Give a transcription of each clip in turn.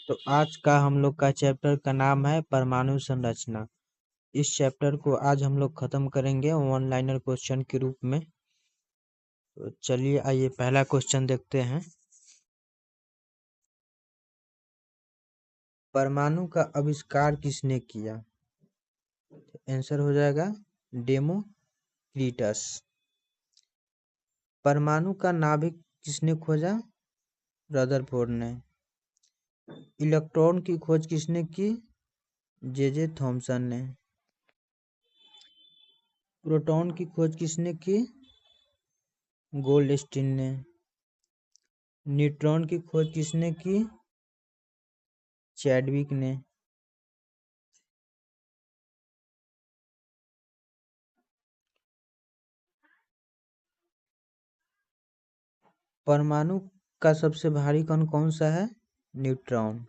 तो आज का हम लोग का चैप्टर का नाम है परमाणु संरचना। इस चैप्टर को आज हम लोग खत्म करेंगे वन लाइनर क्वेश्चन के रूप में। तो चलिए आइए पहला क्वेश्चन देखते हैं। परमाणु का आविष्कार किसने किया? आंसर हो जाएगा डेमोक्रिटस। परमाणु का नाभिक किसने खोजा? रदरफोर्ड ने। इलेक्ट्रॉन की खोज किसने की? जे थॉमसन ने। प्रोटॉन की खोज किसने की? गोल्डस्टीन ने। न्यूट्रॉन की खोज किसने की? चैडविक ने। परमाणु का सबसे भारी कण कौन सा है? न्यूट्रॉन।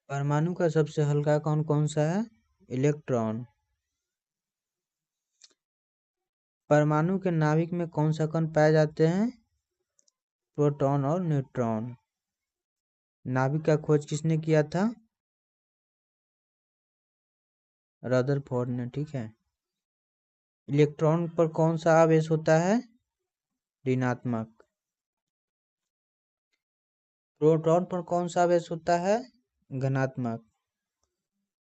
परमाणु का सबसे हल्का कण कौन सा है? इलेक्ट्रॉन। परमाणु के नाभिक में कौन सा कण पाए जाते हैं? प्रोटॉन और न्यूट्रॉन। नाभिक का खोज किसने किया था? रदरफोर्ड ने। ठीक है। इलेक्ट्रॉन पर कौन सा आवेश होता है? ऋणात्मक। प्रोटॉन पर कौन सा आवेश होता है? धनात्मक।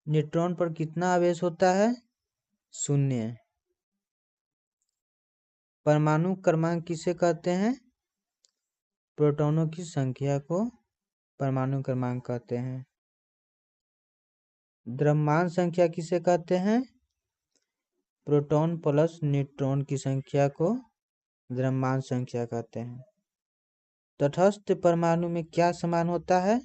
न्यूट्रॉन पर कितना आवेश होता है? 0। परमाणु क्रमांक किसे कहते हैं? प्रोटॉनों की संख्या को परमाणु क्रमांक कहते हैं। द्रव्यमान संख्या किसे कहते हैं? प्रोटॉन प्लस न्यूट्रॉन की संख्या को द्रव्यमान संख्या कहते हैं। तटस्थ परमाणु में क्या समान होता है?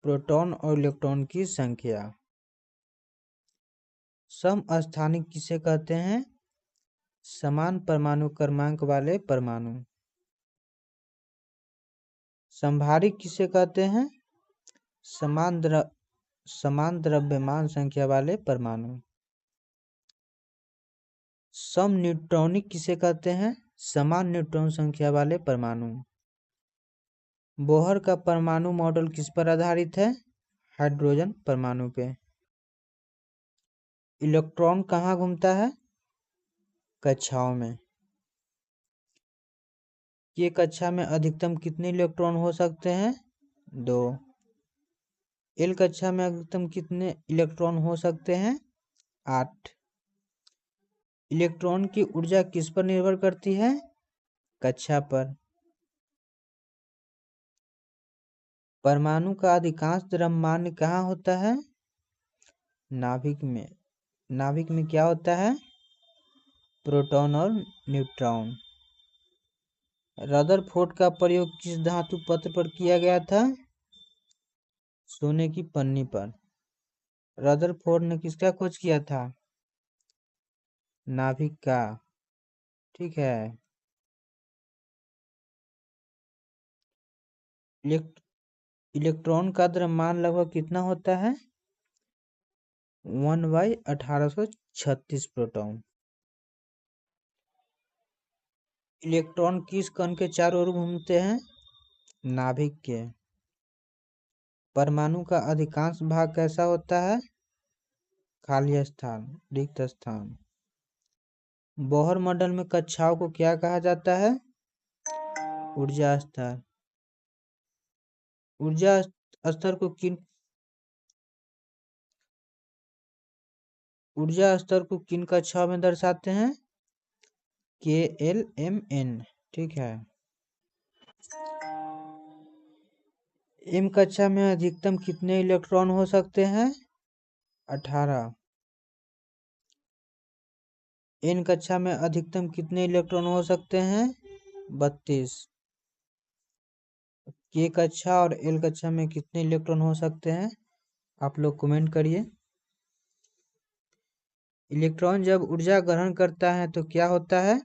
प्रोटॉन और इलेक्ट्रॉन की संख्या। समस्थानिक किसे कहते हैं? समान परमाणु क्रमांक वाले परमाणु। संभारिक किसे कहते हैं? समान द्रव्यमान संख्या वाले परमाणु। सम न्यूट्रॉनिक किसे कहते हैं? समान न्यूट्रॉन संख्या वाले परमाणु। बोहर का परमाणु मॉडल किस पर आधारित है? हाइड्रोजन परमाणु पे। इलेक्ट्रॉन कहाँ घूमता है? कक्षाओं में। ये कक्षा में अधिकतम कितने इलेक्ट्रॉन हो सकते हैं? 2। एल कक्षा में अधिकतम कितने इलेक्ट्रॉन हो सकते हैं? 8। इलेक्ट्रॉन की ऊर्जा किस पर निर्भर करती है? कक्षा पर। परमाणु का अधिकांश द्रव्यमान कहाँ होता है? नाभिक में। नाभिक में क्या होता है? प्रोटॉन और न्यूट्रॉन। रदरफोर्ड का प्रयोग किस धातु पत्र पर किया गया था? सोने की पन्नी पर। रदरफोर्ड ने किसका खोज किया था? नाभिक का। ठीक है। इलेक्ट्रॉन का द्रव्यमान लगभग कितना होता है? 1/1836 प्रोटॉन। इलेक्ट्रॉन किस कण के चारों ओर घूमते हैं? नाभिक के। परमाणु का अधिकांश भाग कैसा होता है? खाली स्थान, रिक्त स्थान। बोहर मॉडल में कक्षाओं को क्या कहा जाता है? ऊर्जा स्तर। ऊर्जा स्तर को किन कक्षाओं में दर्शाते हैं? KLMN। ठीक है। एम कक्षा में अधिकतम कितने इलेक्ट्रॉन हो सकते हैं? 18। एन कक्षा में अधिकतम कितने इलेक्ट्रॉन हो सकते हैं? 32। के कक्षा और एल कक्षा में कितने इलेक्ट्रॉन हो सकते हैं? आप लोग कमेंट करिए। इलेक्ट्रॉन जब ऊर्जा ग्रहण करता है तो क्या होता है?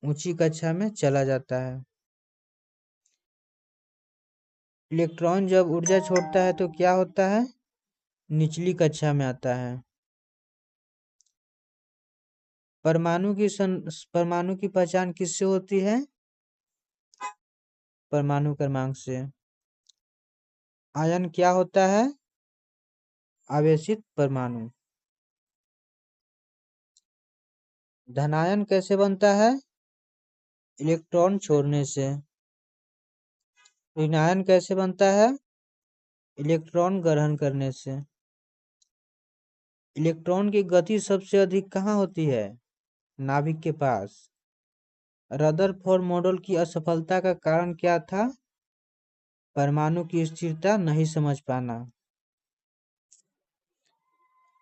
ऊंची कक्षा में चला जाता है। इलेक्ट्रॉन जब ऊर्जा छोड़ता है तो क्या होता है? निचली कक्षा में आता है। परमाणु की पहचान किससे होती है? परमाणु क्रमांक से। आयन क्या होता है? आवेशित परमाणु। धनायन कैसे बनता है? इलेक्ट्रॉन छोड़ने से। ऋणायन कैसे बनता है? इलेक्ट्रॉन ग्रहण करने से। इलेक्ट्रॉन की गति सबसे अधिक कहाँ होती है? नाभिक के पास। रदरफोर्ड मॉडल की असफलता का कारण क्या था? परमाणु की स्थिरता नहीं समझ पाना।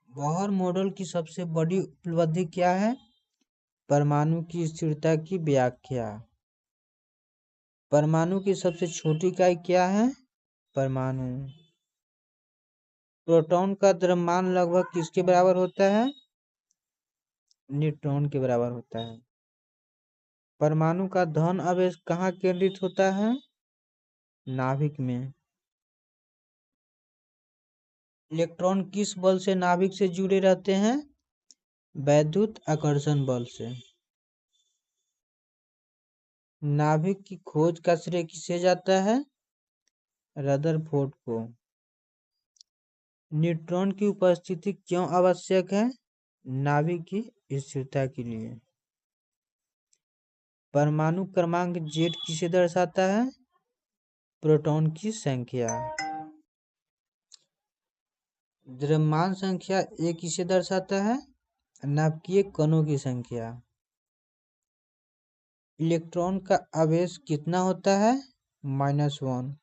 बोहर मॉडल की सबसे बड़ी उपलब्धि क्या है? परमाणु की स्थिरता की व्याख्या। परमाणु की सबसे छोटी इकाई क्या है? परमाणु। प्रोटॉन का द्रव्यमान लगभग किसके बराबर होता है? न्यूट्रॉन के बराबर होता है। परमाणु का धन आवेश कहाँ केंद्रित होता है? नाभिक में। इलेक्ट्रॉन किस बल से नाभिक से जुड़े रहते हैं? वैद्युत आकर्षण बल से। नाभिक की खोज का श्रेय किसे जाता है? रदरफोर्ड को। न्यूट्रॉन की उपस्थिति क्यों आवश्यक है? नाभिक की स्थिरता के लिए। परमाणु क्रमांक Z किसे दर्शाता है? प्रोटॉन की संख्या। द्रव्यमान संख्या A किसे दर्शाता है? नाभिकीय कणों की संख्या। इलेक्ट्रॉन का आवेश कितना होता है? -1।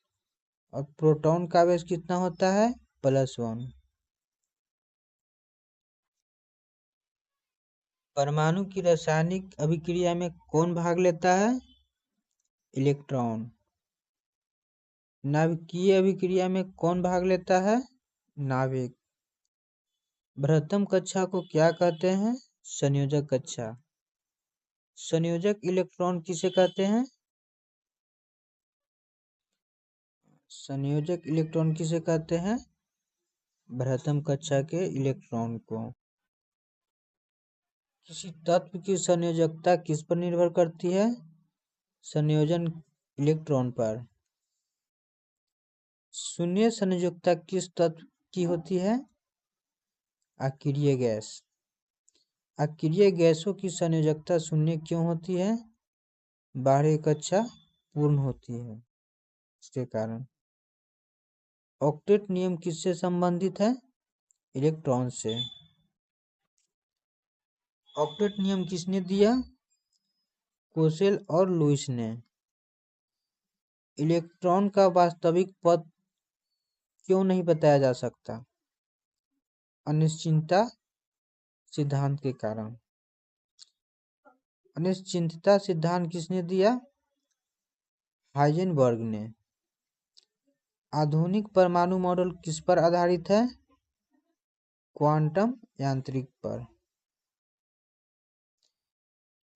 और प्रोटॉन का आवेश कितना होता है? +1। परमाणु की रासायनिक अभिक्रिया में कौन भाग लेता है? इलेक्ट्रॉन। नाभिकीय अभिक्रिया में कौन भाग लेता है? नाभिक। बृहत्तम कक्षा को क्या कहते हैं? संयोजक कक्षा। संयोजक इलेक्ट्रॉन किसे कहते हैं? संयोजक इलेक्ट्रॉन किसे कहते हैं? बृहत्तम कक्षा के इलेक्ट्रॉन को। किसी तत्व की संयोजकता किस पर निर्भर करती है? संयोजन इलेक्ट्रॉन पर। शून्य संयोजकता किस तत्व की होती है? अक्रिय गैस। अक्रिय गैसों की संयोजकता शून्य क्यों होती है? बाहरी कक्षा पूर्ण होती है, इसके कारण। ऑक्टेट नियम किससे संबंधित है? इलेक्ट्रॉन से। ऑक्टेट नियम किसने दिया? कोसेल और लुईस ने। इलेक्ट्रॉन का वास्तविक पद क्यों नहीं बताया जा सकता? अनिश्चितता सिद्धांत के कारण। अनिश्चितता सिद्धांत किसने दिया? हाइजेनबर्ग ने। आधुनिक परमाणु मॉडल किस पर आधारित है? क्वांटम यांत्रिक पर।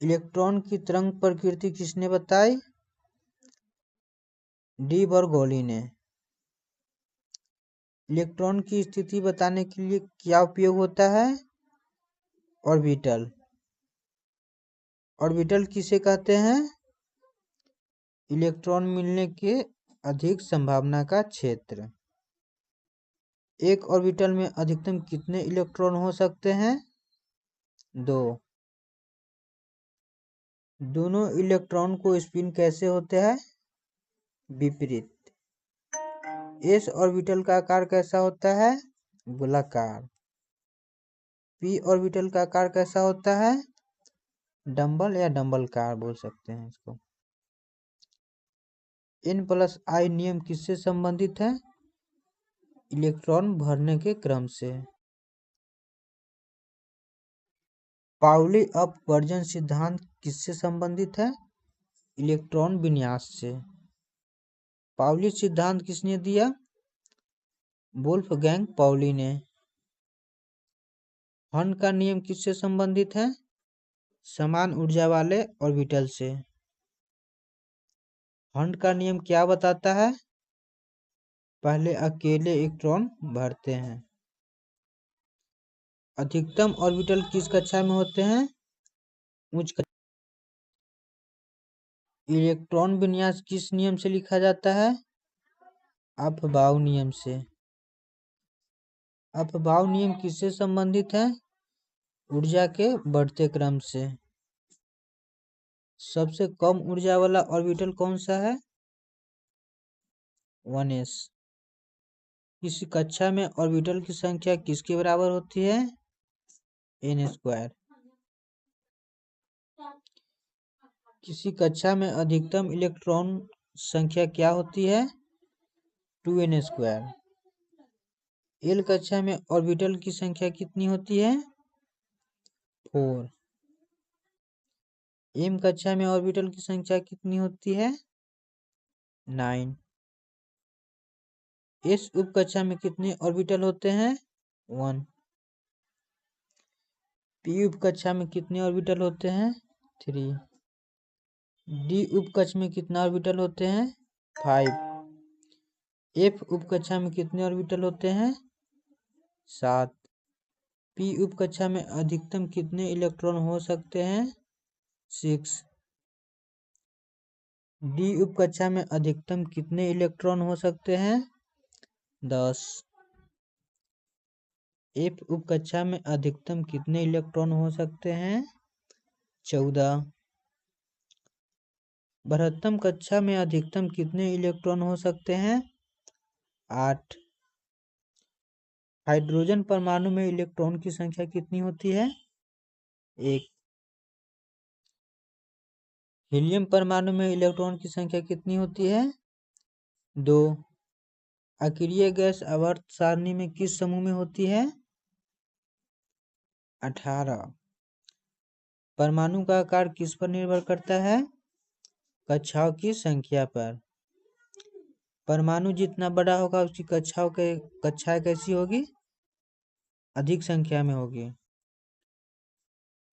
इलेक्ट्रॉन की तरंग प्रकृति किसने बताई? डी बर्गोली ने। इलेक्ट्रॉन की स्थिति बताने के लिए क्या उपयोग होता है? ऑर्बिटल। ऑर्बिटल किसे कहते हैं? इलेक्ट्रॉन मिलने के अधिक संभावना का क्षेत्र। एक ऑर्बिटल में अधिकतम कितने इलेक्ट्रॉन हो सकते हैं? 2। दोनों इलेक्ट्रॉन को स्पिन कैसे होते हैं? विपरीत। एस ऑर्बिटल का आकार कैसा होता है? गोलाकार। पी ऑर्बिटल का आकार कैसा होता है? डंबल या डंबलकार बोल सकते हैं इसको। n+i नियम किससे संबंधित है? इलेक्ट्रॉन भरने के क्रम से। पाउली अपवर्जन सिद्धांत किससे संबंधित है? इलेक्ट्रॉन विन्यास से। पाउली सिद्धांत किसने दिया? वोल्फगैंग पाउली ने। हर्न का नियम किससे संबंधित है? समान ऊर्जा वाले ऑर्बिटल से। हर्न का नियम क्या बताता है? पहले अकेले इलेक्ट्रॉन भरते हैं। अधिकतम ऑर्बिटल किस कक्षा में होते हैं? उच्च इलेक्ट्रॉन विन्यास किस नियम से लिखा जाता है? अफबाउ नियम से। अफबाउ नियम किससे संबंधित है? ऊर्जा के बढ़ते क्रम से। सबसे कम ऊर्जा वाला ऑर्बिटल कौन सा है? 1s। किसी कक्षा में ऑर्बिटल की संख्या किसके बराबर होती है? n²। किसी कक्षा में अधिकतम इलेक्ट्रॉन संख्या क्या होती है? 2n²। एल कक्षा में ऑर्बिटल की संख्या कितनी होती है? 4। एम कक्षा में ऑर्बिटल की संख्या कितनी होती है? 9। एस उप कक्षा में कितने ऑर्बिटल होते हैं? 1। पी उप कक्षा में कितने ऑर्बिटल होते हैं? 3। डी उप कक्षा में कितने ऑर्बिटल होते हैं? 5। एफ उप कक्षा में कितने ऑर्बिटल होते हैं? 7। पी उप कक्षा में अधिकतम कितने इलेक्ट्रॉन हो सकते हैं? 6। डी उप कक्षा में अधिकतम कितने इलेक्ट्रॉन हो सकते हैं? 10। एफ उप कक्षा में अधिकतम कितने इलेक्ट्रॉन हो सकते हैं? 14। बृहत्तम कक्षा में अधिकतम कितने इलेक्ट्रॉन हो सकते हैं? 8। हाइड्रोजन परमाणु में इलेक्ट्रॉन की संख्या कितनी होती है? 1। हीलियम परमाणु में इलेक्ट्रॉन की संख्या कितनी होती है? 2। अक्रिय गैस आवर्त सारणी में किस समूह में होती है? 18। परमाणु का आकार किस पर निर्भर करता है? कक्षाओं की संख्या पर। परमाणु जितना बड़ा होगा उसकी कक्षाएं कैसी होगी? अधिक संख्या में होगी।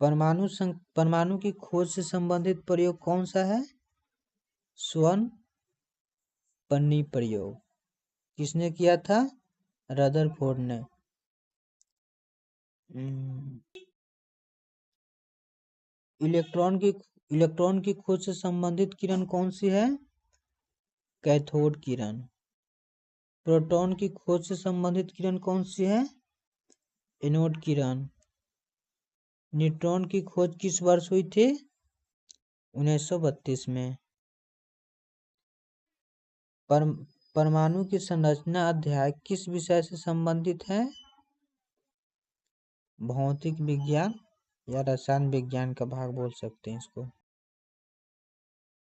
परमाणु की खोज से संबंधित प्रयोग कौन सा है? स्वर्ण पन्नी प्रयोग। किसने किया था? रदरफोर्ड ने। इलेक्ट्रॉन की खोज से संबंधित किरण कौन सी है? कैथोड किरण। प्रोटॉन की खोज से संबंधित किरण कौन सी है? एनोड किरण। न्यूट्रॉन की खोज किस वर्ष हुई थी? 1932 में। परमाणु की संरचना अध्याय किस विषय से संबंधित है? भौतिक विज्ञान या रसायन विज्ञान का भाग बोल सकते हैं इसको।